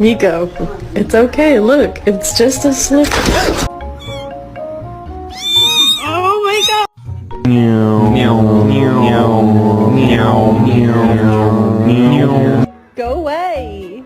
Nico, it's okay, look, it's just a slip. Oh my god! Go away!